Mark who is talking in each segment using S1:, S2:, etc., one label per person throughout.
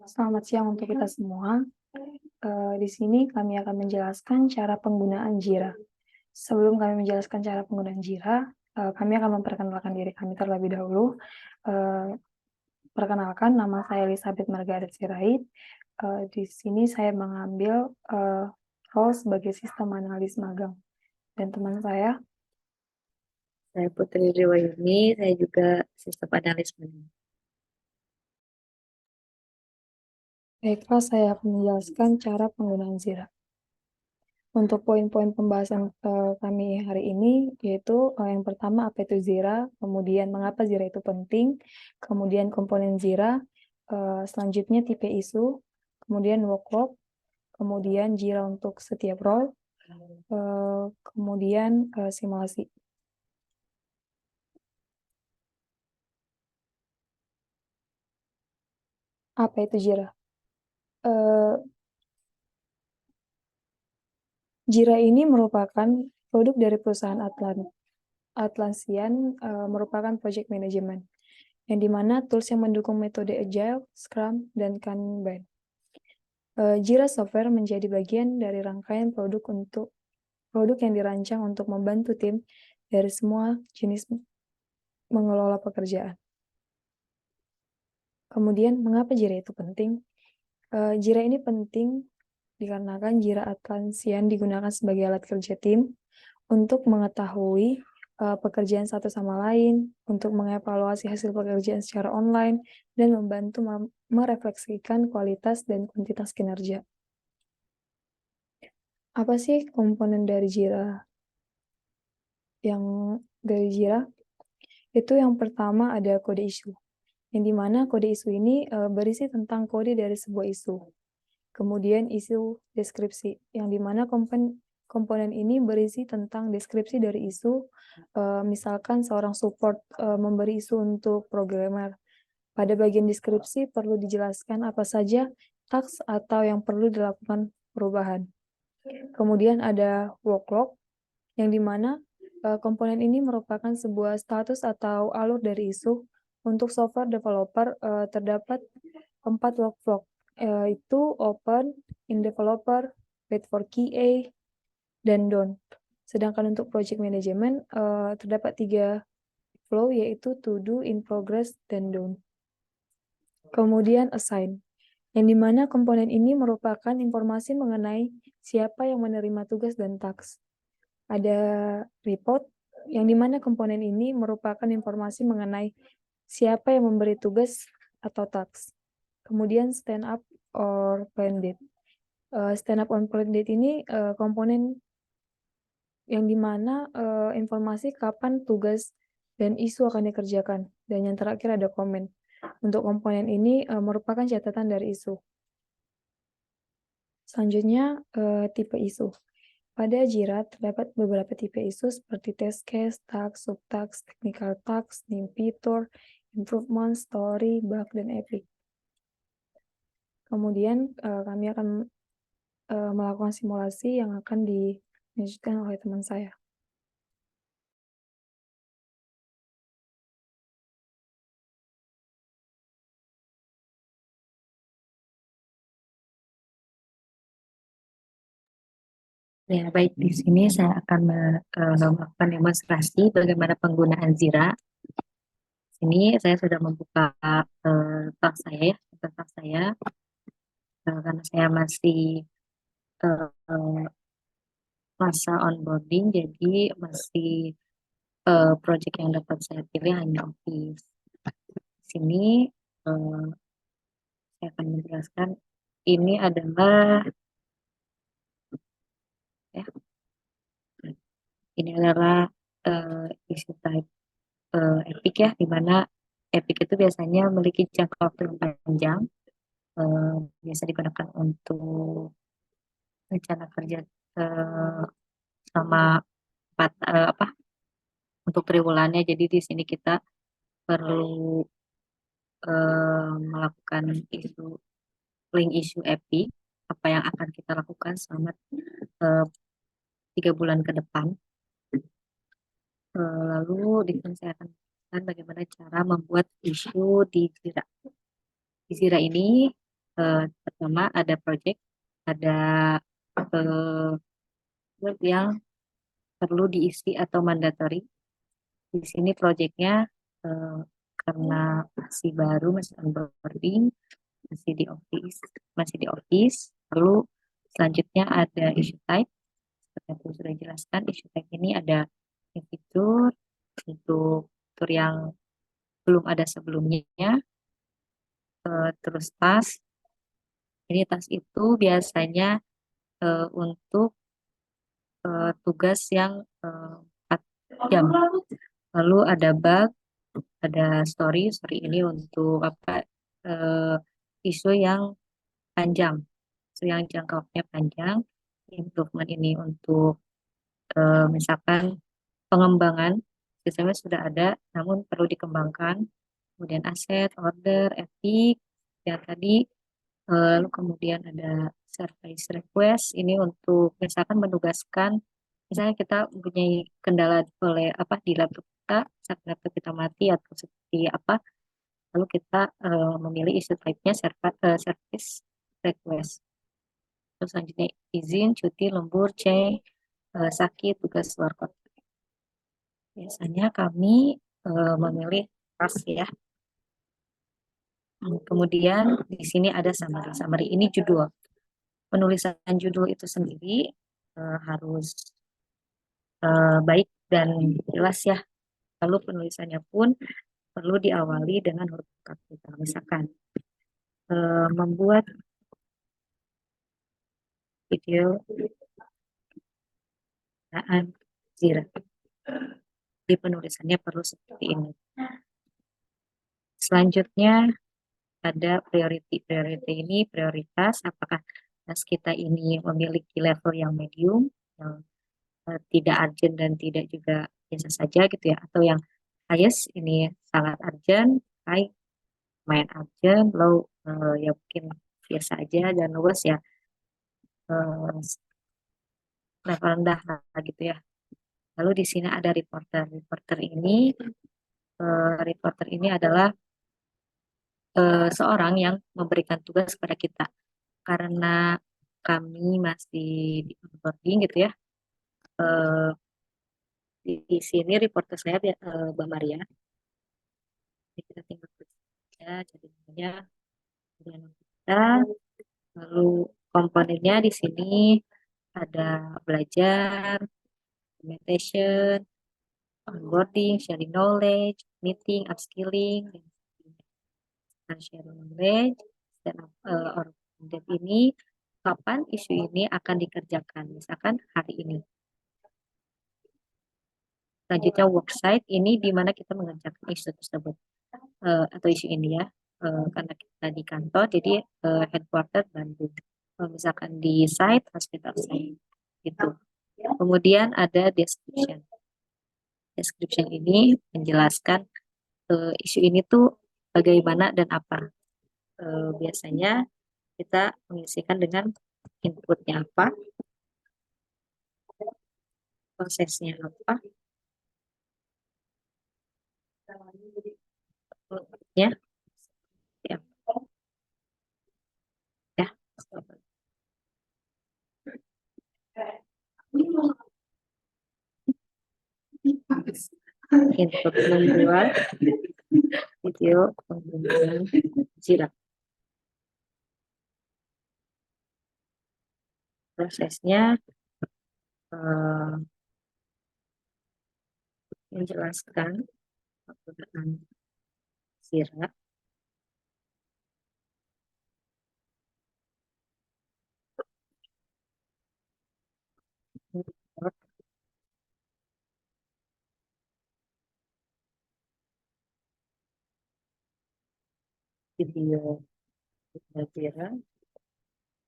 S1: Selamat siang untuk kita semua. Di sini kami akan menjelaskan cara penggunaan Jira. Sebelum kami menjelaskan cara penggunaan Jira, kami akan memperkenalkan diri kami terlebih dahulu. Eh, Perkenalkan, nama saya Elizabeth Margaret Sirait. Di sini saya mengambil role sebagai sistem analis magang. Dan teman saya,
S2: Saya Putri Riwayuni, saya juga sistem analis manajemen.
S1: baiklah saya akan menjelaskan cara penggunaan Jira. Untuk poin-poin pembahasan kami hari ini, yaitu yang pertama apa itu Jira, kemudian mengapa Jira itu penting, kemudian komponen Jira, selanjutnya tipe isu, kemudian workload, kemudian Jira untuk setiap role, kemudian simulasi. Apa itu Jira? Eh, Jira ini merupakan produk dari perusahaan Atlassian, merupakan project management, yang dimana tools yang mendukung metode Agile, Scrum, dan Kanban. Jira Software menjadi bagian dari rangkaian produk yang dirancang untuk membantu tim dari semua jenis mengelola pekerjaan. Kemudian, mengapa Jira itu penting? Jira ini penting dikarenakan Jira Atlassian digunakan sebagai alat kerja tim untuk mengetahui pekerjaan satu sama lain, untuk mengevaluasi hasil pekerjaan secara online, dan membantu merefleksikan kualitas dan kuantitas kinerja. Apa sih komponen dari Jira? Yang dari Jira, itu yang pertama ada kode isu, yang dimana kode isu ini berisi tentang kode dari sebuah isu. Kemudian isu deskripsi, yang dimana komponen ini berisi tentang deskripsi dari isu, misalkan seorang support memberi isu untuk programmer. Pada bagian deskripsi perlu dijelaskan apa saja task atau yang perlu dilakukan perubahan. Kemudian ada workload, yang dimana komponen ini merupakan sebuah status atau alur dari isu. Untuk software developer terdapat 4 workflow, yaitu open, in developer, wait for QA, dan done. Sedangkan untuk project management terdapat 3 flow, yaitu to do, in progress, dan done. Kemudian assign, yang dimana komponen ini merupakan informasi mengenai siapa yang menerima tugas dan task. Ada report, yang dimana komponen ini merupakan informasi mengenai siapa yang memberi tugas atau task. Kemudian stand up or plan date. Stand up or plan date ini komponen yang dimana informasi kapan tugas dan isu akan dikerjakan. Dan yang terakhir ada komen. Untuk komponen ini merupakan catatan dari isu. Selanjutnya tipe isu. Pada Jira terdapat beberapa tipe isu seperti test case, task, subtask, technical task, new feature, improvement, story, bug, dan epic. Kemudian kami akan melakukan simulasi yang akan dilanjutkan oleh teman saya.
S2: Ya, baik, di sini saya akan melakukan demonstrasi bagaimana penggunaan Jira. Sini saya sudah membuka tas saya ya, tas saya, karena saya masih uh, masa onboarding, jadi masih project yang dapat saya pilih hanya Office. Sini uh, saya akan menjelaskan ini adalah ya, ini adalah isi type Epic ya, di mana Epic itu biasanya memiliki jangka waktu yang panjang, eh, biasa digunakan untuk rencana kerja eh, sama apa untuk triwulannya. Jadi di sini kita perlu melakukan link isu Epic, apa yang akan kita lakukan selama 3 bulan ke depan. Lalu di sini saya akan menjelaskan bagaimana cara membuat isu di Jira. Di Zira ini pertama ada project, ada yang perlu diisi atau mandatory. Di sini projectnya eh, karena masih baru, masih onboarding, masih di office. Lalu selanjutnya ada issue type. Seperti yang aku sudah jelaskan, issue type ini ada fitur untuk fitur yang belum ada sebelumnya. Terus task. Ini task itu biasanya untuk tugas yang 4 jam. Lalu ada bug, ada story ini untuk apa, eh, isu yang panjang, isu yang jangka waktunya panjang. Improvement ini untuk misalkan pengembangan sistemnya sudah ada, namun perlu dikembangkan. Kemudian aset, order, epic, yang tadi. Lalu kemudian ada service request, ini untuk misalkan menugaskan, misalnya kita mempunyai kendala oleh apa di laptop kita, saat laptop kita mati atau seperti apa, lalu kita memilih isi type-nya service request. Terus selanjutnya izin, cuti, lembur, sakit, tugas luar kota. Biasanya kami memilih task ya. Kemudian di sini ada summary. Summary ini judul. Penulisan judul itu sendiri harus baik dan jelas ya. Lalu penulisannya pun perlu diawali dengan huruf kapital. Misalkan membuat video penggunaan Jira. Di penulisannya perlu seperti ini. Selanjutnya ada priority. Priority ini prioritas, apakah tas kita ini memiliki level yang medium, yang tidak urgent dan tidak juga biasa saja gitu ya, atau yang highest ini sangat urgent, high main urgent, low ya mungkin biasa aja, dan lowest ya level rendah lah gitu ya. Lalu di sini ada reporter. Reporter ini adalah seorang yang memberikan tugas kepada kita, karena kami masih di onboarding gitu ya. eh, di sini reporter saya Mbak Maria. Jadi kita tinggal kerja, jadi namanya kemudian kita. Lalu komponennya di sini ada belajar, documentation, onboarding, sharing knowledge, meeting, upskilling, dan sharing knowledge. Dan orang ini kapan isu ini akan dikerjakan, misalkan hari ini. Selanjutnya worksite, ini di mana kita mengerjakan isu tersebut atau isu ini ya, karena kita di kantor, jadi headquarter Bandung. Misalkan di site, hospital site, gitu. Kemudian ada description. Description ini menjelaskan isu ini tuh bagaimana dan apa. Biasanya kita mengisikan dengan inputnya apa, prosesnya apa, ya, ya, ya. Input membuat video penggunaan Jira. Prosesnya menjelaskan penggunaan Jira, video Jira,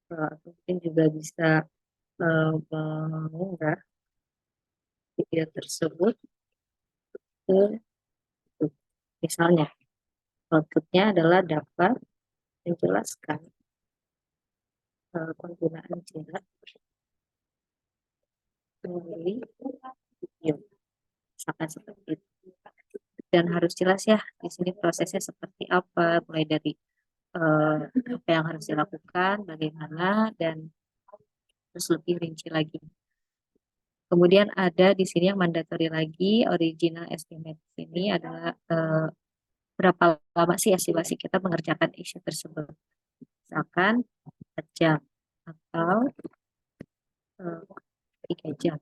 S2: mungkin juga bisa mengunggah video tersebut ke YouTube. Misalnya, outputnya adalah dapat menjelaskan penggunaan Jira melalui video, misalkan seperti itu. Dan harus jelas ya, di sini prosesnya seperti apa, mulai dari apa yang harus dilakukan, bagaimana, dan terus lebih rinci lagi. Kemudian ada di sini yang mandatory lagi, original estimate ini adalah berapa lama sih estimasi kita mengerjakan isu tersebut. Misalkan 4 jam atau 3 jam.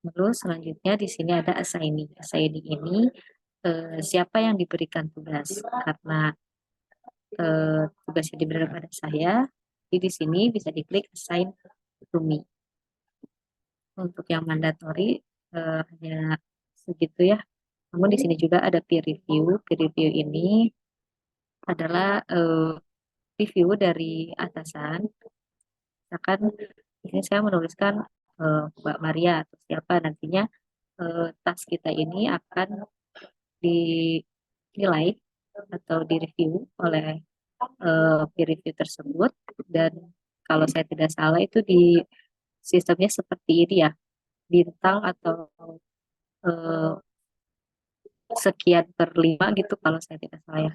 S2: Lalu selanjutnya di sini ada assigning. Assigning ini siapa yang diberikan tugas. Karena tugasnya diberikan pada saya, jadi di sini bisa diklik assign to me. Untuk yang mandatory hanya segitu ya. Namun di sini juga ada peer review. Peer review ini adalah review dari atasan. Misalkan di sini saya menuliskan Mbak Maria atau siapa nantinya tas kita ini akan dinilai atau direview oleh peer review tersebut, dan kalau saya tidak salah itu di sistemnya seperti ini ya, bintang atau eh, sekian per 5 gitu kalau saya tidak salah ya.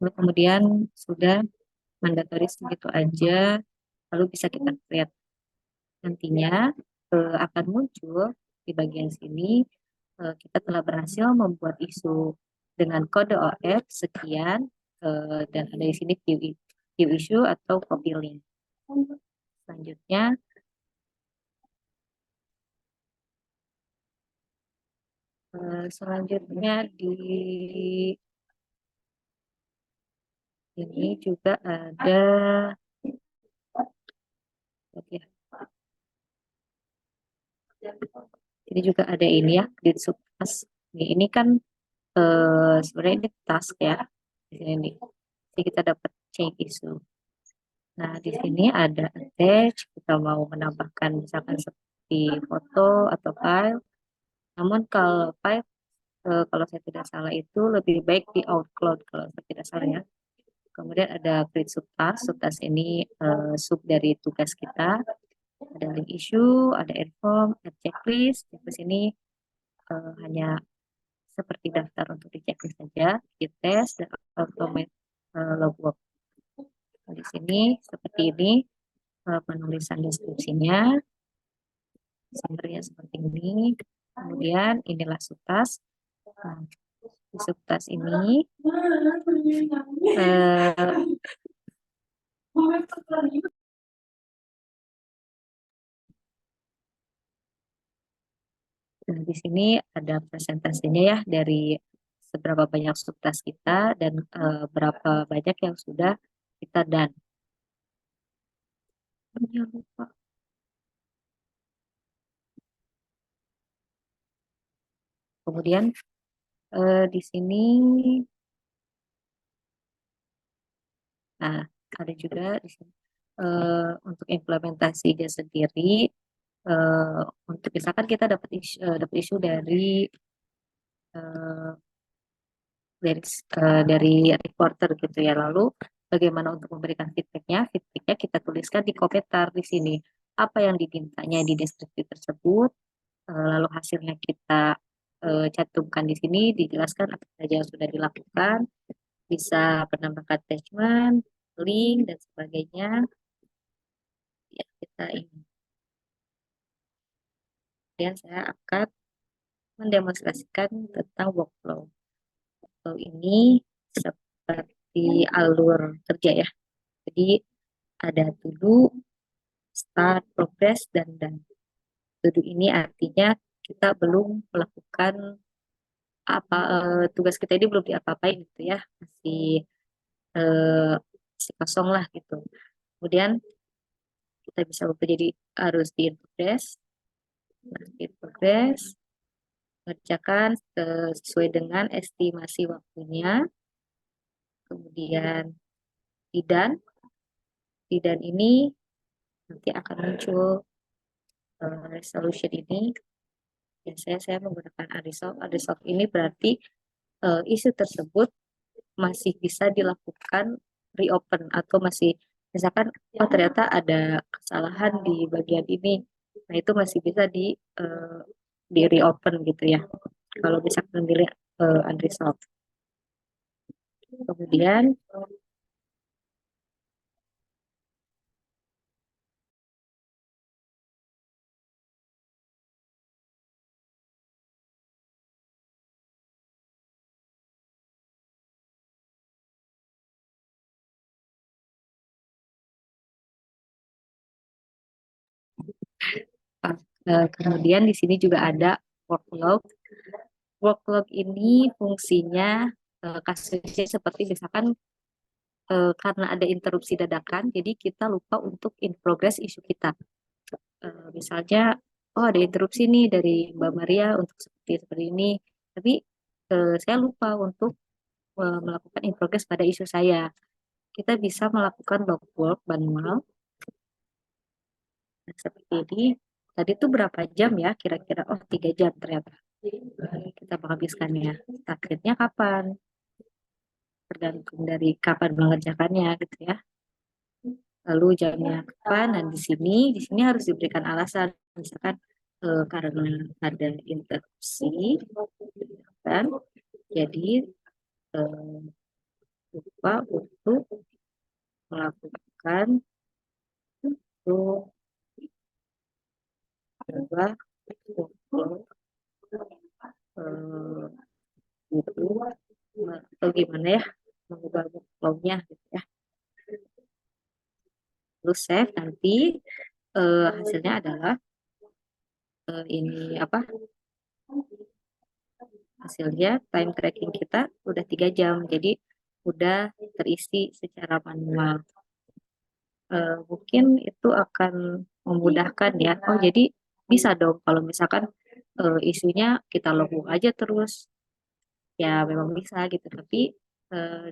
S2: Lalu kemudian sudah mandatory segitu aja, lalu bisa kita create. Nantinya akan muncul di bagian sini kita telah berhasil membuat isu dengan kode OF sekian, dan ada di sini view issue atau copy link. Selanjutnya di ini juga ada ya, ini juga ada ini ya, grid subtask. Ini kan sebenarnya ini task ya di sini nih. Jadi kita dapat change issue. Nah, di sini ada attach, kita mau menambahkan misalkan seperti foto atau file. Namun kalau file, kalau saya tidak salah itu lebih baik di Outlook kalau saya tidak salah ya. Kemudian ada create subtask. Subtask ini sub dari tugas kita. Ada link issue, ada inform, ada checklist. Checklist ini hanya seperti daftar untuk di checklist saja, di tes dan automate logbook. Di sini seperti ini penulisan deskripsinya, sumbernya seperti ini. Kemudian inilah subtask. Nah, di subtask ini nah, di sini ada presentasinya ya dari seberapa banyak subtask kita dan berapa banyak yang sudah kita done. Lupa. Kemudian di sini, nah ada juga di sini untuk implementasinya sendiri. Untuk misalkan kita dapat isu uh, dari dari reporter gitu ya. Lalu bagaimana untuk memberikan feedbacknya? Feedbacknya kita tuliskan di komentar di sini. Apa yang dimintanya di deskripsi tersebut, lalu hasilnya kita cantumkan di sini, dijelaskan apa saja yang sudah dilakukan, bisa menambahkan attachment, link dan sebagainya. Ya, kita ini. Kemudian saya akan mendemonstrasikan tentang workflow. Workflow ini seperti alur kerja ya. Jadi ada to do, start, progress, dan done. To do ini artinya kita belum melakukan apa tugas kita ini belum diapa-apain gitu ya, eh, masih kosong lah gitu. Kemudian kita bisa berubah jadi harus di progress, mengerjakan sesuai dengan estimasi waktunya. Kemudian di dan ini nanti akan muncul resolution ini. Biasanya saya menggunakan unresolved. Unresolved ini berarti isu tersebut masih bisa dilakukan reopen atau masih misalkan oh ternyata ada kesalahan di bagian ini. Nah, itu masih bisa di reopen gitu ya. Kalau bisa memilih unresolved. Kemudian kemudian di sini juga ada workload. Workload ini fungsinya kasusnya seperti misalkan karena ada interupsi dadakan, jadi kita lupa untuk in progress isu kita. Misalnya, oh ada interupsi nih dari Mbak Maria untuk seperti ini, tapi saya lupa untuk melakukan in progress pada isu saya. Kita bisa melakukan log work manual. Nah, seperti ini. Tadi tuh berapa jam ya kira-kira? Oh, 3 jam ternyata. Kita menghabiskannya. Targetnya kapan? Tergantung dari kapan mengerjakannya gitu ya. Lalu jamnya kapan? Dan di sini harus diberikan alasan. Misalkan karena ada interupsi, kan? Jadi eh, lupa untuk melakukan itu adalah workflow eh, itu atau gimana ya mengubah workflow-nya gitu ya. Terus save nanti hasilnya adalah ini apa hasilnya time tracking kita udah 3 jam jadi udah terisi secara manual. Mungkin itu akan memudahkan ya. Oh jadi bisa dong kalau misalkan isunya kita login aja terus ya memang bisa gitu tapi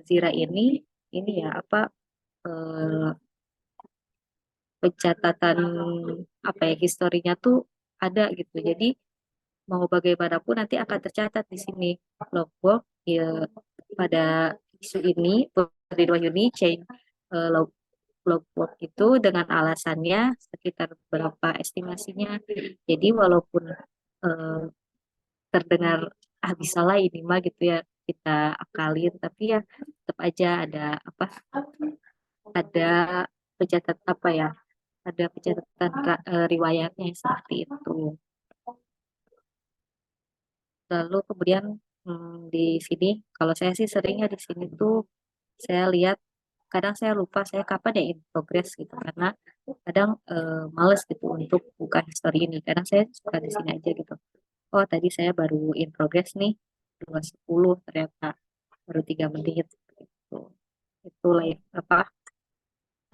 S2: Zira ini ya apa eh, pencatatan apa ya historinya tuh ada gitu jadi mau bagaimanapun nanti akan tercatat di sini logbook ya pada isu ini dari 2 Juni change logbook itu dengan alasannya sekitar berapa estimasinya jadi walaupun eh, terdengar bisa lah ini mah gitu ya kita akalin tapi ya tetap aja ada apa ada pencatat apa ya ada pencatatan riwayatnya seperti itu. Lalu kemudian di sini, kalau saya sih seringnya di sini tuh saya lihat, kadang saya lupa saya kapan ya in progress gitu, karena kadang males gitu untuk buka history ini. Kadang saya suka di sini aja gitu. Oh tadi saya baru in progress nih, 2:10 ternyata baru 3 menit. Gitu. Itu live apa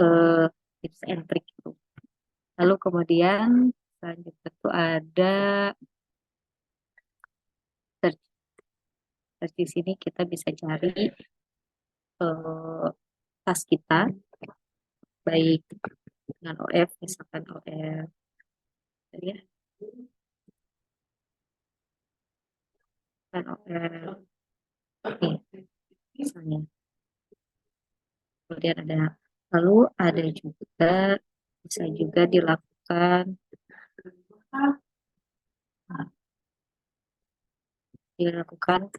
S2: eh, tips and trick itu. Lalu kemudian selanjutnya tuh ada search. Search di sini kita bisa cari tas kita, baik dengan OF, misalkan OF, ya, kan OF, nih, misalnya. Kemudian lalu ada juga, bisa juga dilakukan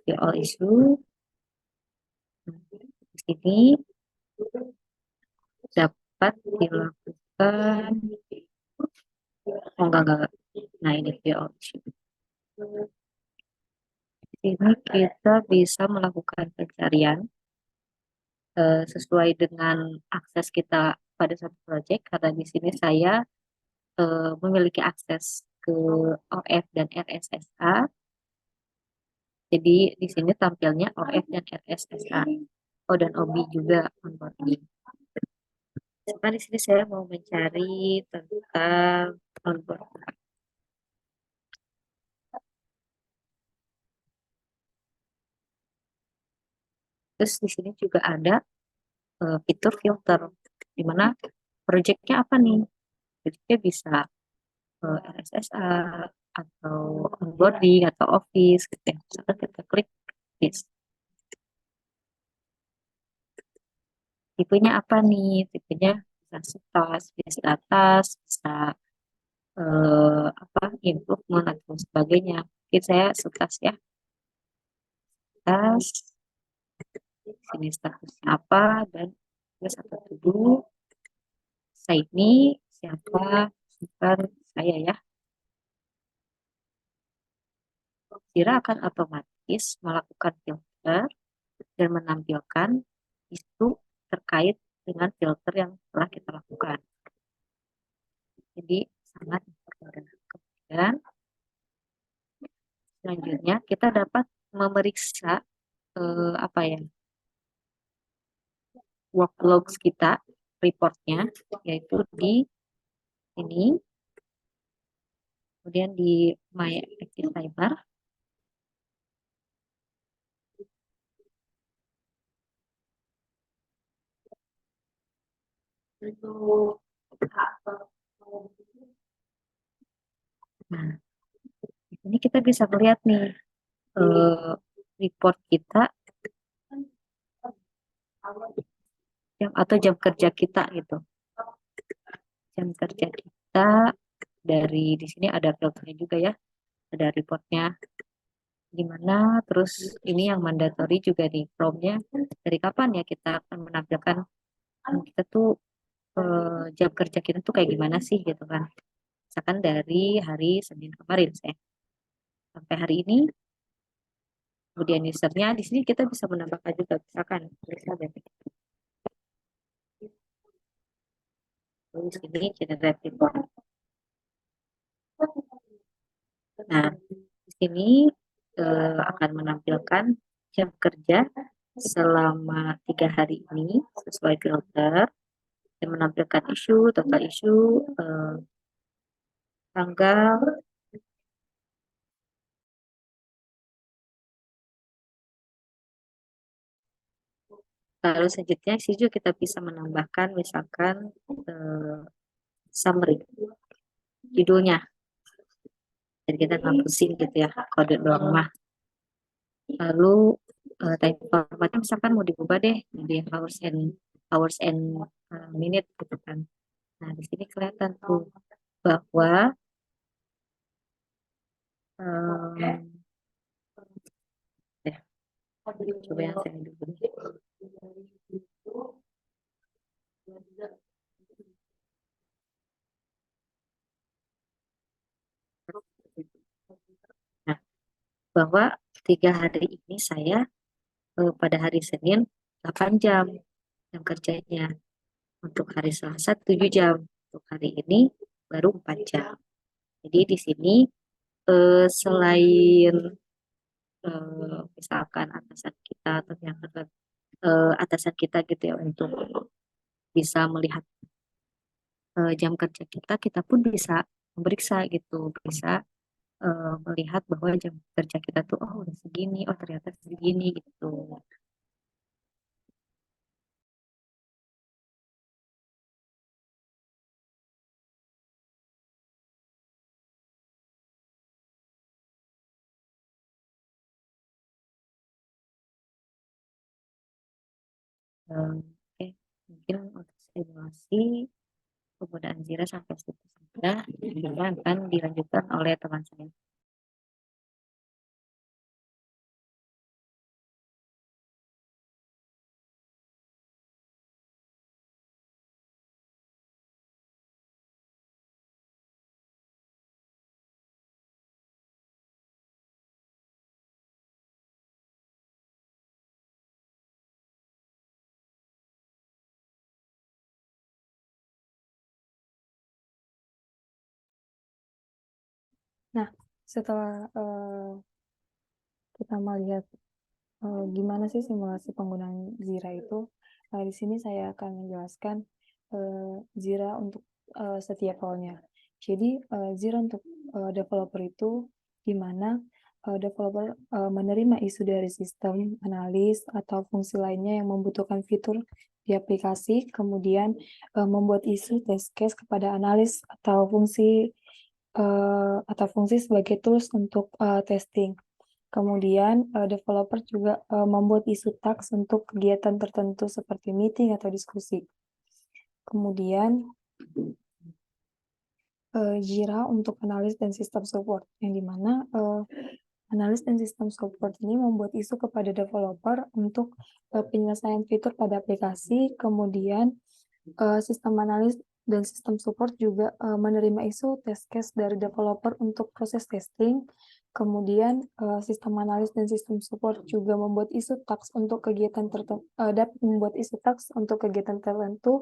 S2: di all issue. Di sini dapat dilakukan, oh enggak. Nah ini di all issue. Di sini kita bisa melakukan pencarian sesuai dengan akses kita pada satu project karena di sini saya memiliki akses ke OF dan RSSA. Jadi di sini tampilnya OF dan RSSA. Oh dan OB juga onboarding. Sekarang di sini saya mau mencari tentang onboarding. Terus di sini juga ada fitur filter di mana proyeknya apa nih? Proyeknya bisa RSSA atau onboarding atau office gitu ya. Misalkan kita klik this. Tipenya apa nih? Tipenya bisa status, bisa atas, bisa apa improvement atau sebagainya. Mungkin saya suka ya. Tas sini statusnya apa, dan terus atau to do. Saya ini siapa? Bukan saya ya. Jira akan otomatis melakukan filter dan menampilkan isu terkait dengan filter yang telah kita lakukan. Jadi sangat mudah. Kemudian selanjutnya kita dapat memeriksa apa ya, workloads kita, reportnya, yaitu di ini, kemudian di My Active Timer. Nah, ini kita bisa melihat nih report kita atau jam kerja kita gitu. Jam kerja kita dari di sini ada filternya juga ya, ada reportnya gimana, terus ini yang mandatory juga di promnya dari kapan ya kita akan menampilkan kita tuh jam kerja kita tuh kayak gimana sih gitu kan. Misalkan dari hari Senin kemarin saya sampai hari ini. Kemudian usernya di sini kita bisa menambahkan juga, misalkan Elizabeth. Terus ini generate report. Nah, di sini akan menampilkan jam kerja selama 3 hari ini sesuai filter, dan menampilkan isu, total isu, tanggal, lalu selanjutnya sih juga kita bisa menambahkan misalkan summary judulnya, jadi kita nggak pusing gitu ya kode doang mah. Lalu time formatnya misalkan mau diubah deh jadi hours and minute gitu kan. Nah di sini kelihatan tuh bahwa ya, coba yang saya dulu. Nah, bahwa 3 hari ini saya pada hari Senin 8 jam kerjanya, untuk hari Selasa 7 jam, untuk hari ini baru 4 jam. Jadi di sini selain misalkan atasan kita atau yang atasan kita gitu ya untuk bisa melihat jam kerja kita, kita pun bisa memeriksa gitu, bisa melihat bahwa jam kerja kita tuh oh udah segini, oh ternyata segini gitu. Oke, mungkin untuk simulasi penggunaan Jira sampai situ saja, kemudian akan dilanjutkan oleh teman saya.
S1: Nah, setelah kita melihat gimana sih simulasi penggunaan Jira itu, di sini saya akan menjelaskan Jira untuk setiap role-nya. Jadi Jira untuk developer itu di mana developer menerima isu dari sistem, analis, atau fungsi lainnya yang membutuhkan fitur di aplikasi, kemudian membuat isu test case kepada analis atau fungsi sebagai tools untuk testing. Kemudian developer juga membuat isu task untuk kegiatan tertentu seperti meeting atau diskusi. Kemudian Jira untuk analis dan sistem support, yang dimana Analis dan sistem support ini membuat isu kepada developer untuk penyelesaian fitur pada aplikasi, kemudian sistem analis dan sistem support juga menerima isu test case dari developer untuk proses testing, kemudian sistem analis dan sistem support juga membuat isu task untuk kegiatan tertentu, dapat membuat isu task untuk kegiatan tertentu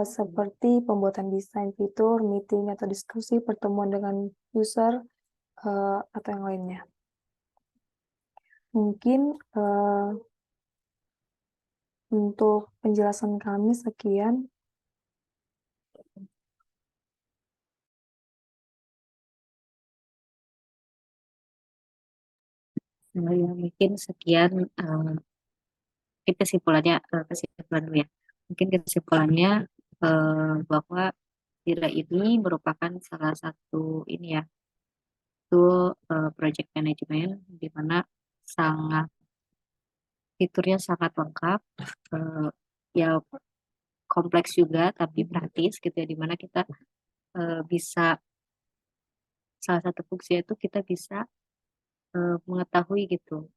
S1: seperti pembuatan desain fitur, meeting atau diskusi, pertemuan dengan user, atau yang lainnya. Mungkin untuk penjelasan kami sekian.
S2: Nah, ya, mungkin sekian mungkin kesimpulan dulu ya. Mungkin kesimpulannya bahwa Jira ini merupakan salah satu ini ya, itu project management di mana sangat fiturnya sangat lengkap, eh, ya kompleks juga tapi praktis gitu ya, di mana kita bisa salah satu fungsi itu kita bisa mengetahui gitu,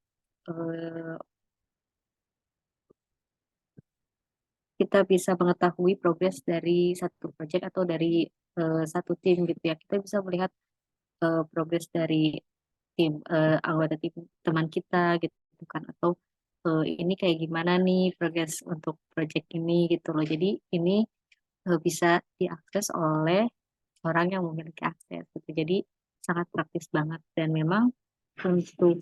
S2: eh, kita bisa mengetahui progres dari satu project atau dari satu tim gitu ya. Kita bisa melihat progres dari anggota tim teman kita gitu kan, atau ini kayak gimana nih progres untuk project ini gitu loh. Jadi ini bisa diakses oleh orang yang memiliki akses gitu. Jadi sangat praktis banget, dan memang untuk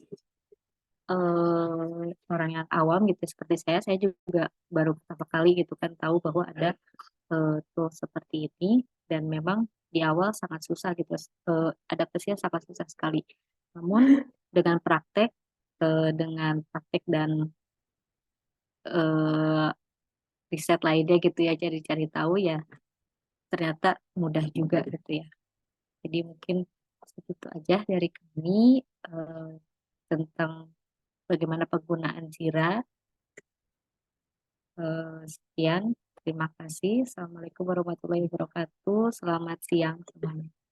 S2: orang yang awam gitu seperti saya juga baru pertama kali gitu kan tahu bahwa ada tools seperti ini, dan memang di awal sangat susah gitu, adaptasinya sangat susah sekali. Namun dengan praktek dan eh, riset lainnya gitu ya, cari-cari tahu ya, ternyata mudah juga gitu ya. Jadi mungkin segitu aja dari kami eh, tentang bagaimana penggunaan Jira. Sekian, terima kasih. Assalamualaikum warahmatullahi wabarakatuh. Selamat siang semuanya.